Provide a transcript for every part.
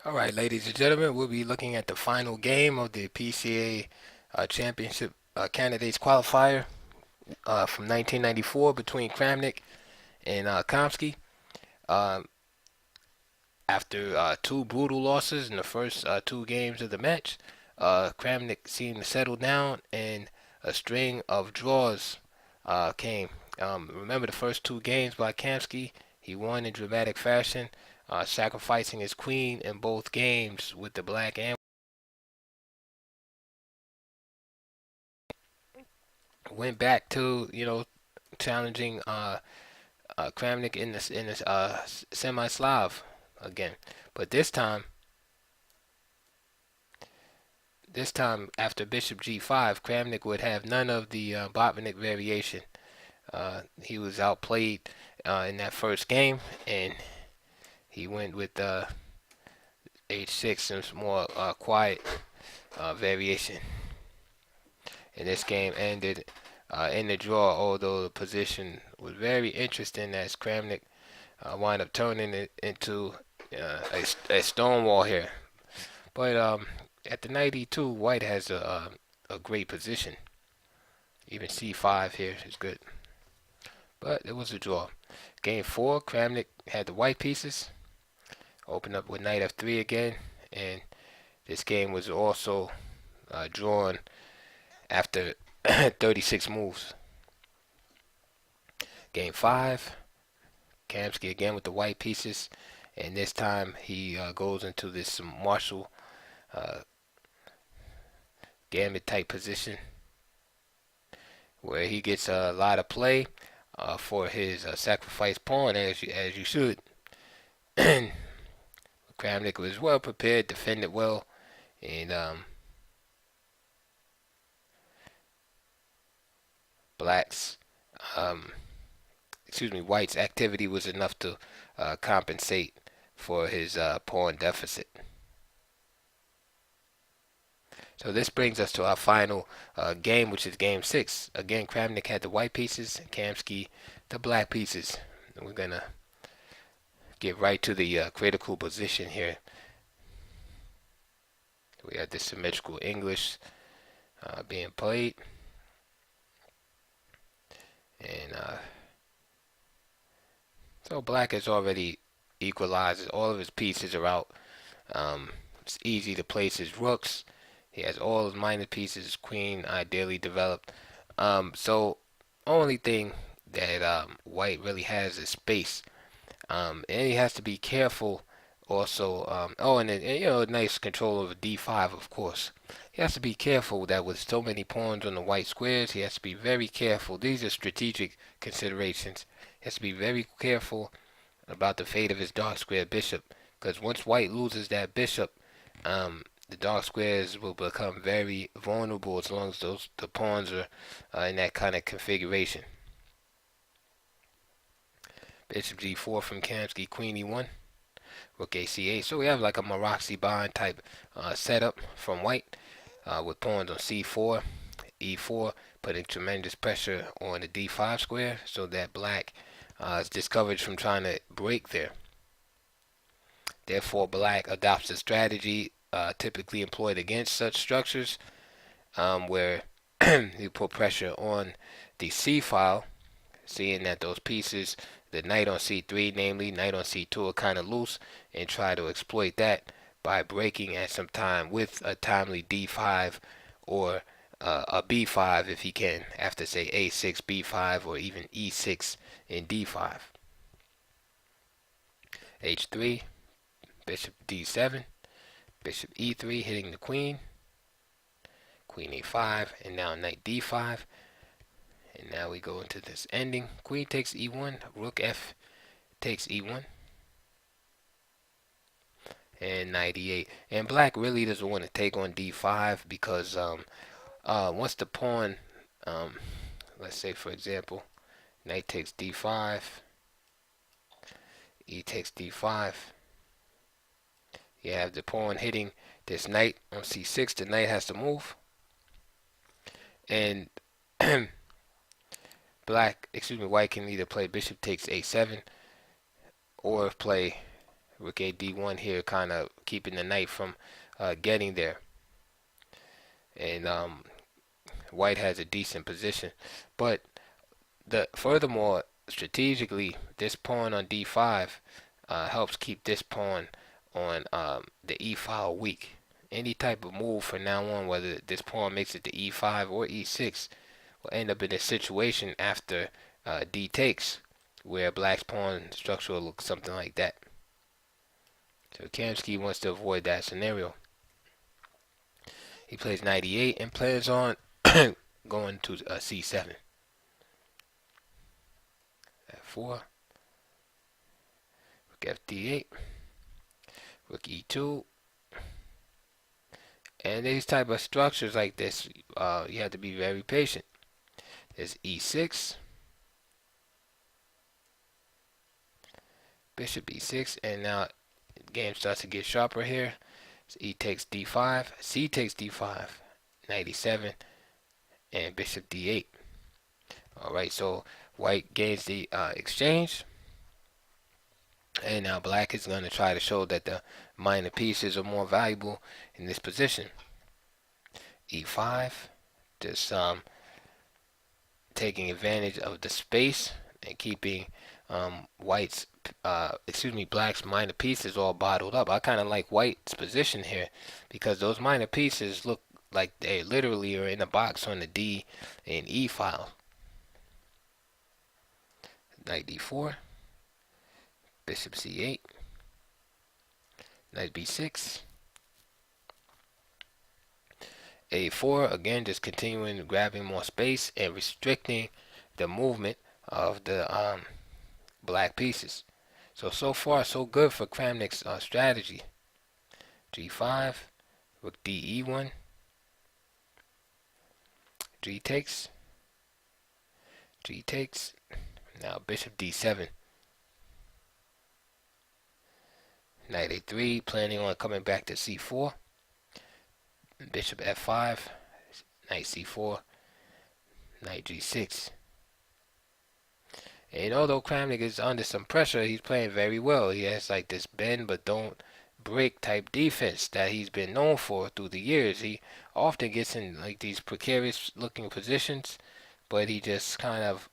All right, ladies and gentlemen, we'll be looking at the final game of the PCA Championship Candidates Qualifier from 1994 between Kramnik and Kamsky. Um, After two brutal losses in the first two games of the match, Kramnik seemed to settle down, and a string of draws came. Remember the first two games by Kamsky? He won in dramatic fashion, sacrificing his queen in both games with the black and went back to challenging Kramnik in this semi-Slav again. But this time after Bishop G5, Kramnik would have none of the Botvinnik variation. He was outplayed in that first game, and he went with H6 and some more quiet variation. And this game ended in the draw, although the position was very interesting as Kramnik wind up turning it into a stonewall here. But at the knight e2, White has a great position. Even c5 here is good. But it was a draw. Game 4, Kramnik had the white pieces. Opened up with knight f3 again. And this game was also drawn after 36 moves. Game 5, Kamsky again with the white pieces. And this time he goes into this Marshall uh, gambit type position where he gets a lot of play for his sacrifice pawn, as you should. Kramnik was well prepared, defended well, and Black's, um, White's activity was enough to compensate for his pawn deficit. So this brings us to our final game, which is game 6. Again, Kramnik had the white pieces, Kamsky the black pieces. And we're gonna get right to the critical position here. We have the symmetrical English being played, and so Black has already equalized. All of his pieces are out. It's easy to place his rooks. He has all his minor pieces, his queen ideally developed. So only thing that White really has is space. And he has to be careful also. And nice control over d5, of course. He has to be careful that with so many pawns on the white squares, he has to be very careful. These are strategic considerations. He has to be very careful about the fate of his dark square bishop, because once White loses that bishop, the dark squares will become very vulnerable as long as the pawns are in that kind of configuration. Bishop g4 from Kamsky, queen e1, rook a8. So we have like a Maroczy-Bond type setup from White with pawns on c4, e4, putting tremendous pressure on the d5 square so that Black is discouraged from trying to break there. Therefore, Black adopts a strategy typically employed against such structures where you put pressure on the c file, seeing that those pieces, the knight on c3, namely knight on c2, are kind of loose, and try to exploit that by breaking at some time with a timely d5 or a b5 if he can, after say a6, b5, or even e6 and d5. h3, bishop d7, bishop e3 hitting the queen, queen a5, and now knight d5. And now we go into this ending. Queen takes e1, rook f takes e1, and knight e8. And Black really doesn't want to take on d5 because once the pawn, let's say for example, knight takes d5, e takes d5, you have the pawn hitting this knight on c6. The knight has to move, and White can either play bishop takes a7 or play Rook a d1 here, kind of keeping the knight from getting there. And white has a decent position. But furthermore, strategically, this pawn on d5 helps keep this pawn on the e file weak. Any type of move from now on, whether this pawn makes it to e5 or e6, will end up in a situation after d takes, where black's pawn structure will look something like that. So Kamsky wants to avoid that scenario. He plays knight e8 and plans on going to c7. f4, rook fd8, rook e2. And these type of structures like this, you have to be very patient. There's e6, bishop e6, and now the game starts to get sharper here. So e takes d5, c takes d5, knight e7, and bishop d8. Alright, so white gains the exchange. And now black is going to try to show that the minor pieces are more valuable in this position. e5, just taking advantage of the space and keeping black's minor pieces all bottled up. I kind of like white's position here because those minor pieces look like they literally are in a box on the D and E file. Knight d4, bishop c8, knight b6, a4, again just continuing grabbing more space and restricting the movement of the black pieces. So far so good for Kramnik's strategy. g5, rook d e1, g takes, now bishop d7, knight a3, planning on coming back to c4, bishop f5, knight c4, knight g6. And although Kramnik is under some pressure, he's playing very well. He has like this bend but don't break type defense that he's been known for through the years. He often gets in like these precarious looking positions, but he just kind of,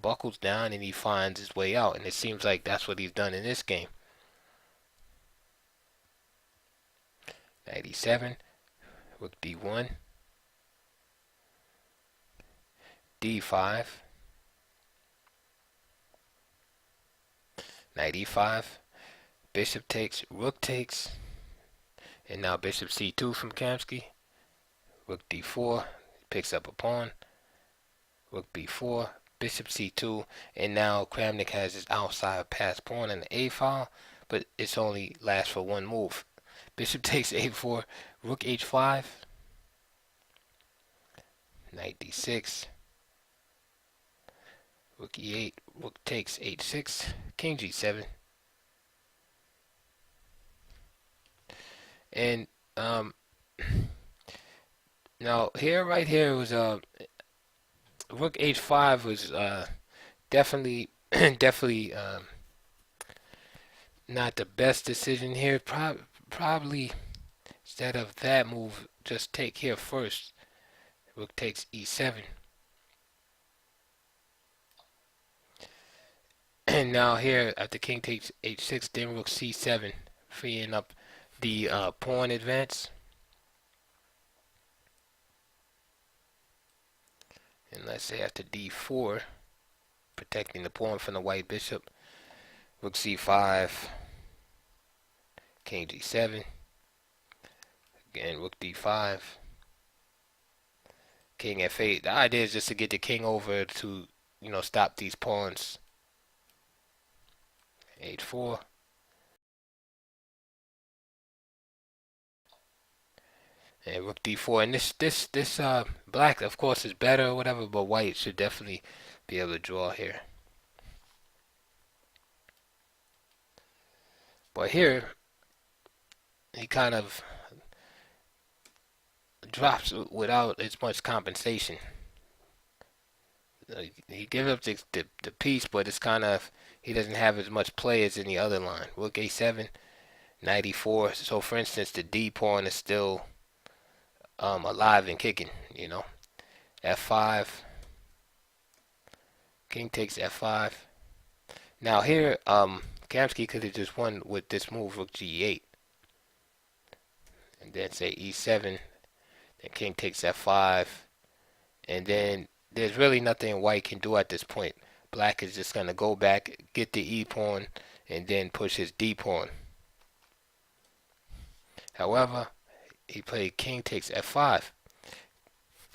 buckles down and he finds his way out. And it seems like that's what he's done in this game. Knight e7, rook d1, d5, knight e5, bishop takes, rook takes, and now bishop c2 from Kamsky, rook d4, picks up a pawn, rook b4, bishop c2, and now Kramnik has his outside pass pawn in the a file, but it's only lasts for one move. Bishop takes a4, rook h5, knight d6, rook e8, rook takes h6, king g7. And now right here was rook h5 was definitely not the best decision here. Probably instead of that move, just take here first. Rook takes e7. And now here, after king takes h6, then rook c7, freeing up the pawn advance. And let's say after d4, protecting the pawn from the white bishop, rook c5, king g7, again rook d5, king f8. The idea is just to get the king over to, stop these pawns. h4, and rook d4. And this black, of course, is better or whatever, but white should definitely be able to draw here. But here, he kind of drops without as much compensation. He gives up the piece, but it's kind of, he doesn't have as much play as in the other line. Rook a7, knight e4. So for instance, the d pawn is still alive and kicking. F5, king takes f5. Now here, Kamsky could have just won with this move, rook g8, and then say e7. Then king takes f5, and then there's really nothing white can do at this point. Black is just gonna go back, get the e pawn, and then push his d pawn. However, he played king takes f5.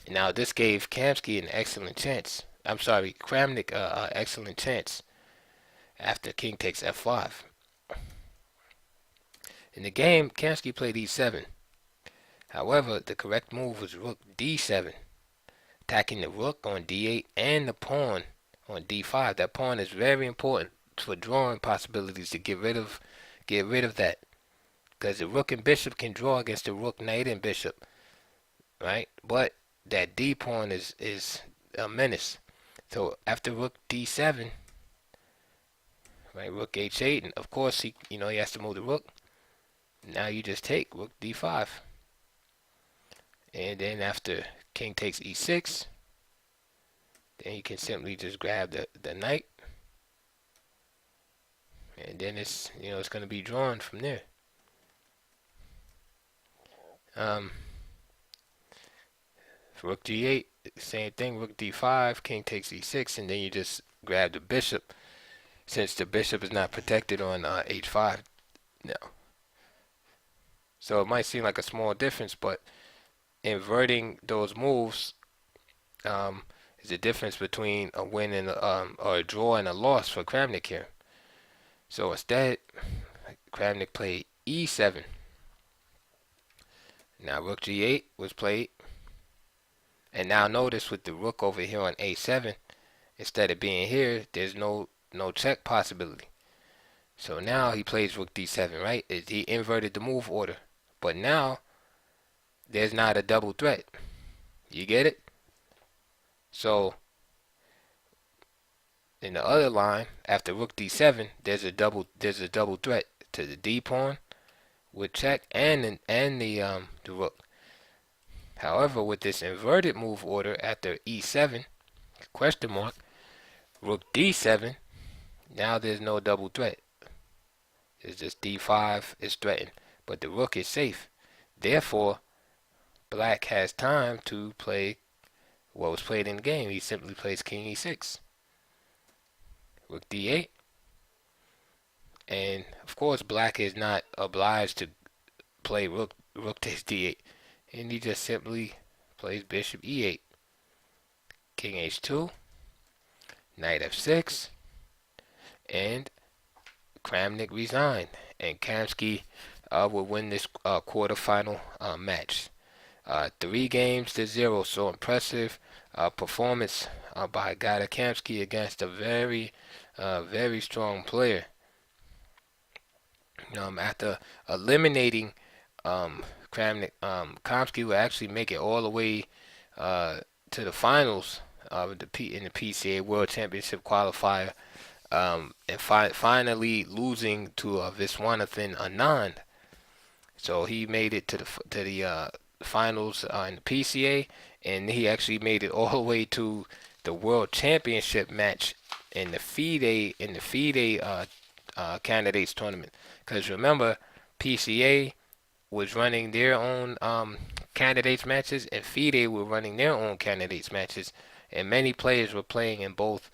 Now this gave Kamsky an excellent chance. I'm sorry, Kramnik excellent chance after king takes f5. In the game, Kamsky played e7. However, the correct move was rook d7, attacking the rook on d8 and the pawn on d5. That pawn is very important for drawing possibilities to get rid of that, because the rook and bishop can draw against the rook, knight, and bishop, right? But that d pawn is a menace. So after rook d7, right, rook h8, and of course he has to move the rook. Now you just take rook d5, and then after king takes e6, then you can simply just grab the knight, and then it's going to be drawn from there. Rook g8, same thing, rook d5, king takes e6, and then you just grab the bishop, since the bishop is not protected on h5 now. So it might seem like a small difference, but inverting those moves is the difference between a win and or a draw and a loss for Kramnik here. So instead, Kramnik played e7. Now rook g8 was played, and now notice with the rook over here on a7, instead of being here, there's no check possibility. So now he plays rook d7, right? He inverted the move order, but now there's not a double threat. You get it? So in the other line, after rook d7, there's a double threat to the d pawn with check and the rook. However, with this inverted move order after e7, question mark, rook d7, now there's no double threat. It's just d5 is threatened, but the rook is safe. Therefore, black has time to play what was played in the game. He simply plays king e6, rook d8, and of course black is not obliged to play rook takes d8, and he just simply plays bishop e8, king h2, knight f6, and Kramnik resigned, and Kamsky will win this quarterfinal match. 3-0, so impressive performance by Gada Kamsky against a very strong player. After eliminating Kramnik, Kamsky will actually make it all the way to the finals in the PCA World Championship qualifier, and finally losing to Viswanathan Anand. So he made it to the finals in the PCA, and he actually made it all the way to the World Championship match in the FIDE candidates tournament. Because remember, PCA was running their own candidates matches, and FIDE were running their own candidates matches, and many players were playing in both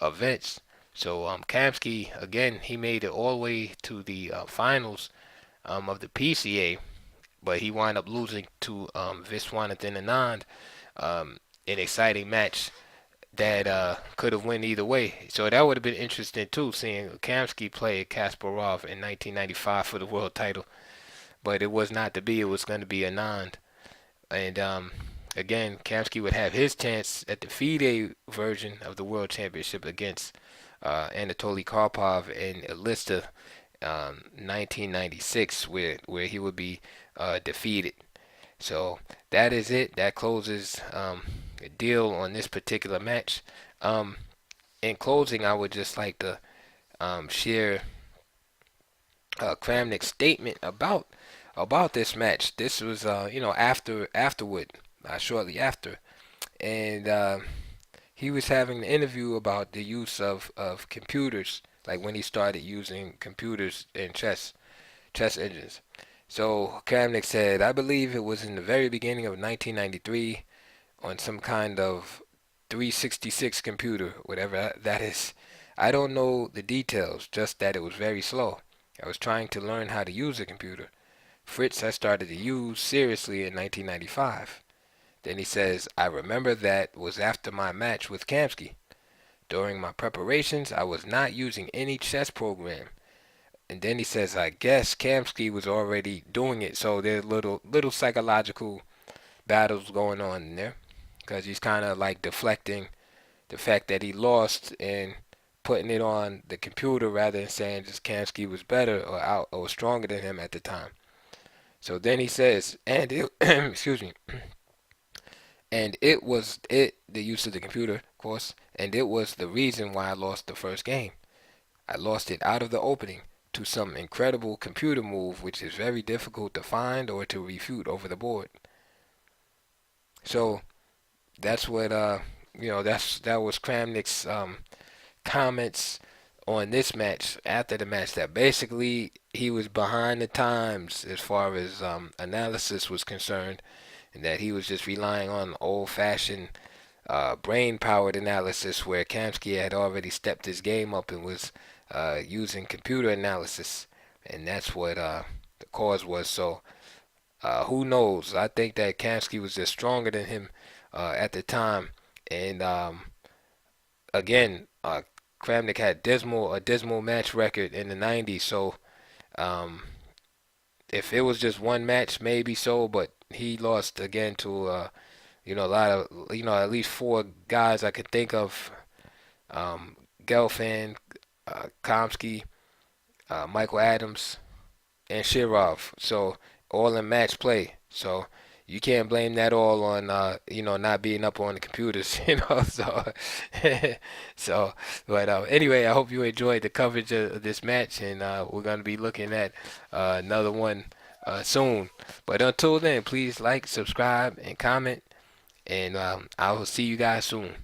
events. So Kamsky, again, he made it all the way to the finals of the PCA, but he wound up losing to Viswanathan Anand, an exciting match that could have went either way. So that would have been interesting too, seeing Kamsky play Kasparov in 1995 for the world title. But it was not to be. It was going to be Anand. And again, Kamsky would have his chance at the FIDE version of the World Championship against Anatoly Karpov in Elista 1996, where he would be defeated. So that is it. That closes the deal on this particular match. In closing, I would just like to share Kramnik's statement about this match. This was afterward, shortly after, and he was having an interview about the use of computers, like when he started using computers in chess engines. So Kramnik said, I believe it was in the very beginning of 1993 on some kind of 366 computer, whatever that is. I don't know the details, just that it was very slow. I was trying to learn how to use a computer. Fritz I started to use seriously in 1995. Then he says, I remember that was after my match with Kamsky. During my preparations, I was not using any chess program. And then he says, I guess Kamsky was already doing it, so there's little psychological battles going on in there, because he's kind of like deflecting the fact that he lost and putting it on the computer rather than saying just Kamsky was better or stronger than him at the time. So then he says, and it, excuse me, and it was the use of the computer, of course, and it was the reason why I lost the first game. I lost it out of the opening to some incredible computer move which is very difficult to find or to refute over the board. So that's what that was Kramnik's comments on this match after the match, that basically he was behind the times as far as analysis was concerned, and that he was just relying on old-fashioned brain-powered analysis, where Kamsky had already stepped his game up and was using computer analysis, and that's what the cause was. So who knows? I think that Kamsky was just stronger than him at the time, and again, Kramnik had a dismal match record in the '90s. So um, if it was just one match, maybe so, but he lost again to a lot of at least four guys I could think of: Gelfand, Kamsky, Michael Adams, and Shirov. So all in match play. So you can't blame that all on not being up on the computers. So so. But anyway, I hope you enjoyed the coverage of this match, and we're gonna be looking at another one soon. But until then, please like, subscribe, and comment, and I will see you guys soon.